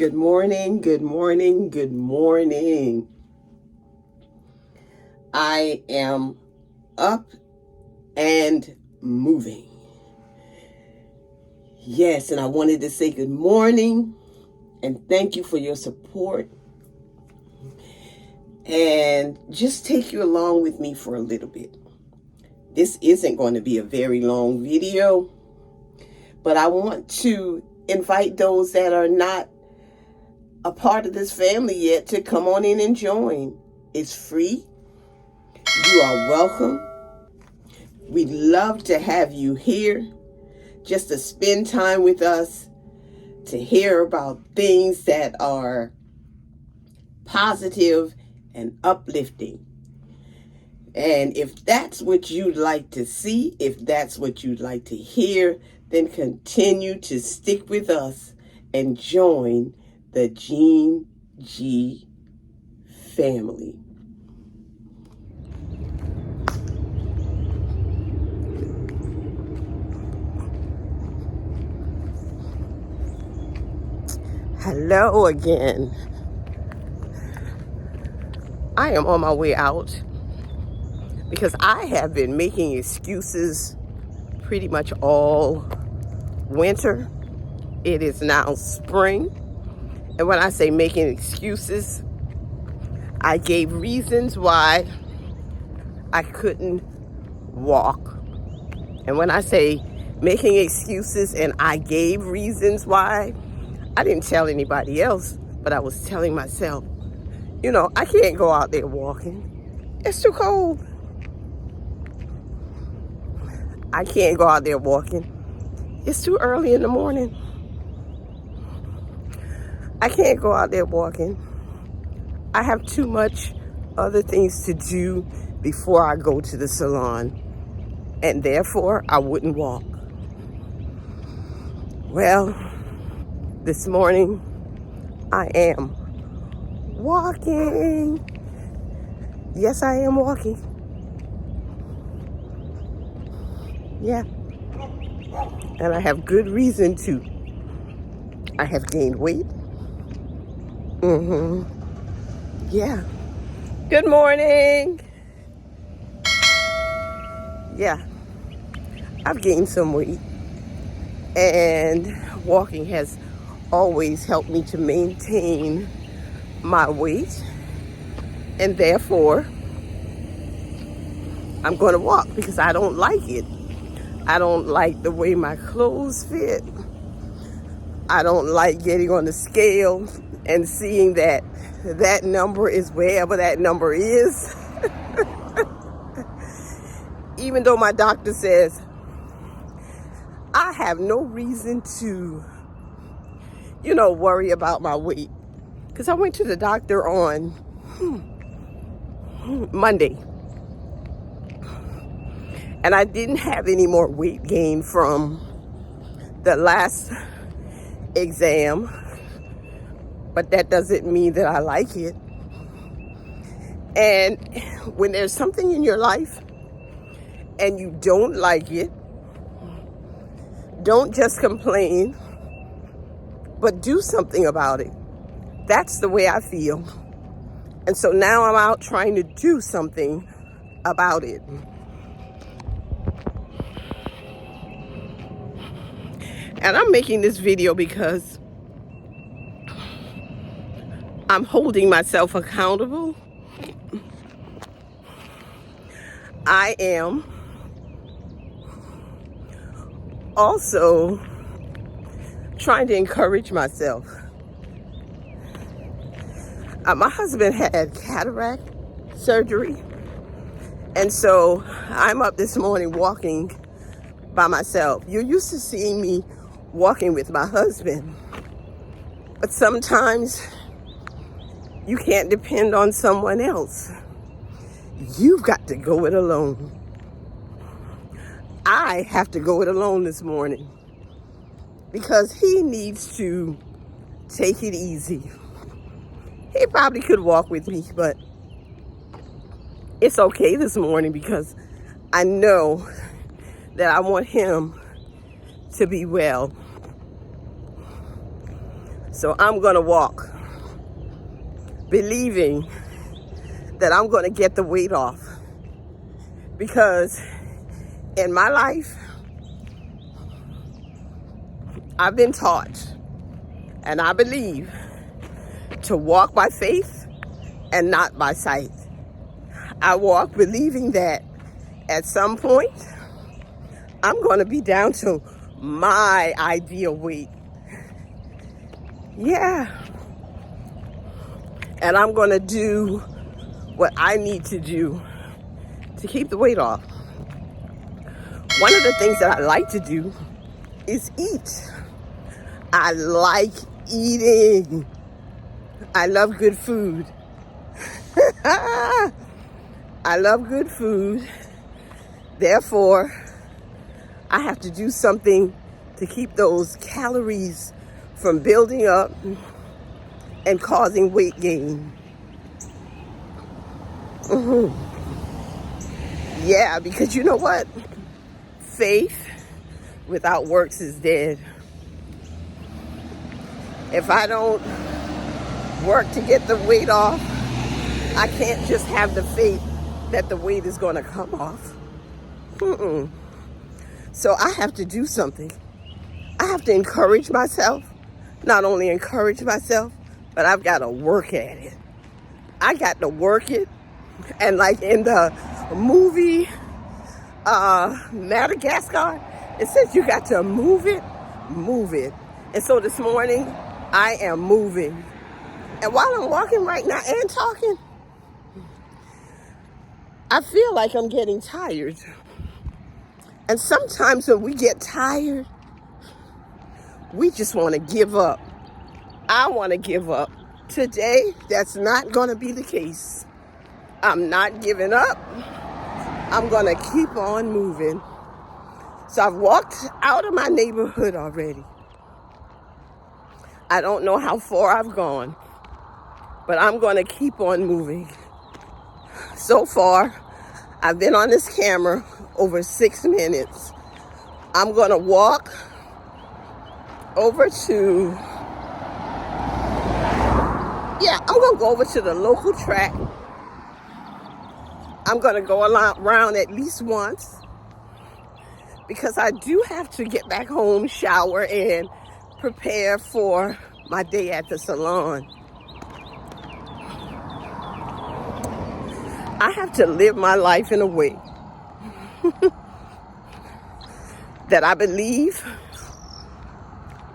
Good morning, good morning, good morning. I am up and moving. Yes, and I wanted to say good morning and thank you for your support. And just take you along with me for a little bit. This isn't going to be a very long video, but I want to invite those that are not a part of this family yet to come on in and join. It's free. You are welcome. We'd love to have you here just to spend time with us, to hear about things that are positive and uplifting. And if that's what you'd like to see, if that's what you'd like to hear, then continue to stick with us and join the Gene G family. Hello again. I am on my way out because I have been making excuses pretty much all winter. It is now spring. And when I say making excuses, I gave reasons why I couldn't walk. And when I say making excuses and I gave reasons why, I didn't tell anybody else, but I was telling myself, I can't go out there walking. It's too cold. I can't go out there walking. It's too early in the morning. I can't go out there walking. I have too much other things to do before I go to the salon, and therefore I wouldn't walk. Well, this morning I am walking. Yes, I am walking. Yeah. And I have good reason to. I have gained weight. Yeah. Good morning. Yeah. I've gained some weight. And walking has always helped me to maintain my weight. And therefore, I'm going to walk because I don't like it. I don't like the way my clothes fit. I don't like getting on the scale and seeing that number is wherever that number is. Even though my doctor says I have no reason to, worry about my weight. Because I went to the doctor on Monday. And I didn't have any more weight gain from the last exam. But that doesn't mean that I like it. And when there's something in your life and you don't like it, don't just complain, but do something about it. That's the way I feel. And so now I'm out trying to do something about it. And I'm making this video because I'm holding myself accountable. I am also trying to encourage myself. My husband had cataract surgery. And so I'm up this morning walking by myself. You're used to seeing me walking with my husband. But sometimes you can't depend on someone else. You've got to go it alone. I have to go it alone this morning because he needs to take it easy. He probably could walk with me, but it's okay this morning because I know that I want him to be well. So I'm gonna walk, believing that I'm gonna get the weight off. Because in my life, I've been taught, and I believe, to walk by faith and not by sight. I walk believing that at some point, I'm gonna be down to my ideal weight. Yeah. And I'm gonna do what I need to do to keep the weight off. One of the things that I like to do is eat. I like eating. I love good food. I love good food. Therefore, I have to do something to keep those calories from building up and causing weight gain. Yeah, because you know what? Faith without works is dead. If I don't work to get the weight off, I can't just have the faith that the weight is going to come off. So I have to do something. I have to encourage myself. Not only encourage myself, but I've got to work at it. I got to work it. And like in the movie Madagascar, it says you got to move it. And so this morning, I am moving. And while I'm walking right now and talking, I feel like I'm getting tired. And sometimes when we get tired, we just want to give up. I want to give up. Today, that's not going to be the case. I'm not giving up. I'm going to keep on moving. So I've walked out of my neighborhood already. I don't know how far I've gone, but I'm going to keep on moving. So far, I've been on this camera over 6 minutes. I'm going to walk over to, I'm going to go over to the local track. I'm going to go around at least once because I do have to get back home, shower, and prepare for my day at the salon. I have to live my life in a way that I believe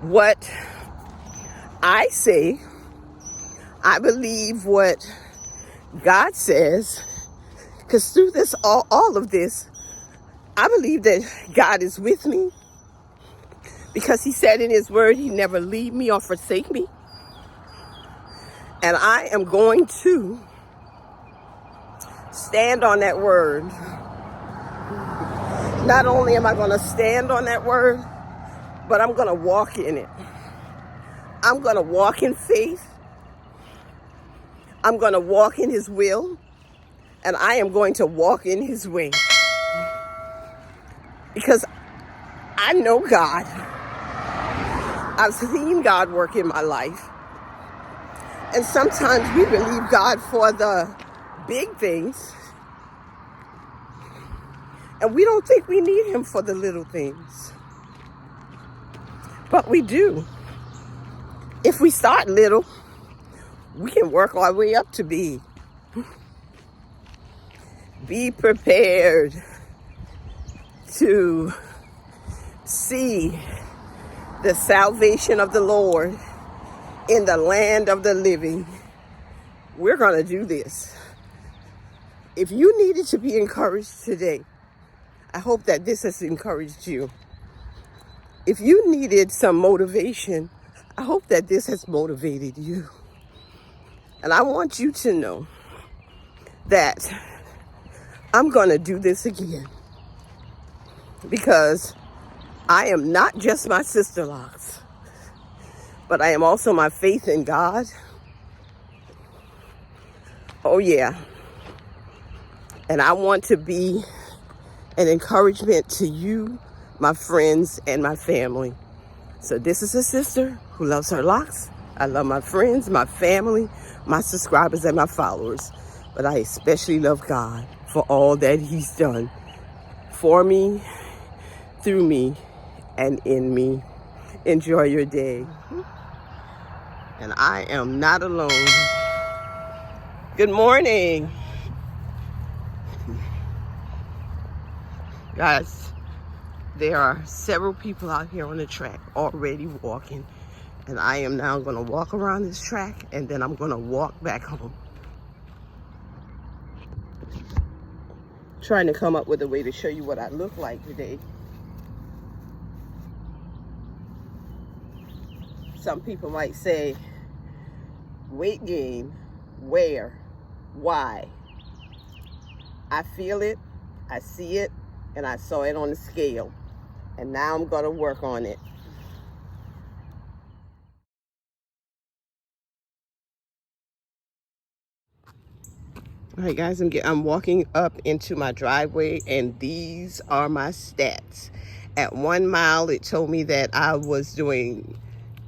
what I say. I believe what God says. Because through this, all of this, I believe that God is with me. Because he said in his word, he never leave me or forsake me. And I am going to stand on that word. Not only am I going to stand on that word, but I'm going to walk in it. I'm going to walk in faith. I'm going to walk in his will. And I am going to walk in his way. Because I know God. I've seen God work in my life. And sometimes we believe God for the big things. And we don't think we need him for the little things. But we do. If we start little, we can work our way up to big. Be prepared to see the salvation of the Lord in the land of the living. We're going to do this. If you needed to be encouraged today, I hope that this has encouraged you. If you needed some motivation, I hope that this has motivated you. And I want you to know that I'm going to do this again. Because I am not just my Sisterlocks, but I am also my faith in God. Oh, yeah. And I want to be an encouragement to you, my friends, and my family. So this is a sister who loves her locks I love my friends, my family, my subscribers, and my followers. But I especially love God for all that he's done for me, through me, and in me. Enjoy your day. And I am not alone. Good morning. Guys, there are several people out here on the track already walking. And I am now going to walk around this track, and then I'm going to walk back home. Trying to come up with a way to show you what I look like today. Some people might say, weight gain, where, why? I feel it, I see it, and I saw it on the scale. And now I'm going to work on it. All right, guys, I'm walking up into my driveway, and these are my stats. At 1 mile, it told me that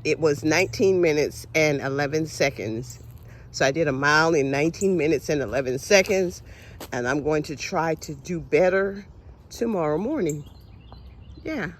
it was 19 minutes and 11 seconds. So I did a mile in 19 minutes and 11 seconds, and I'm going to try to do better tomorrow morning. Yeah.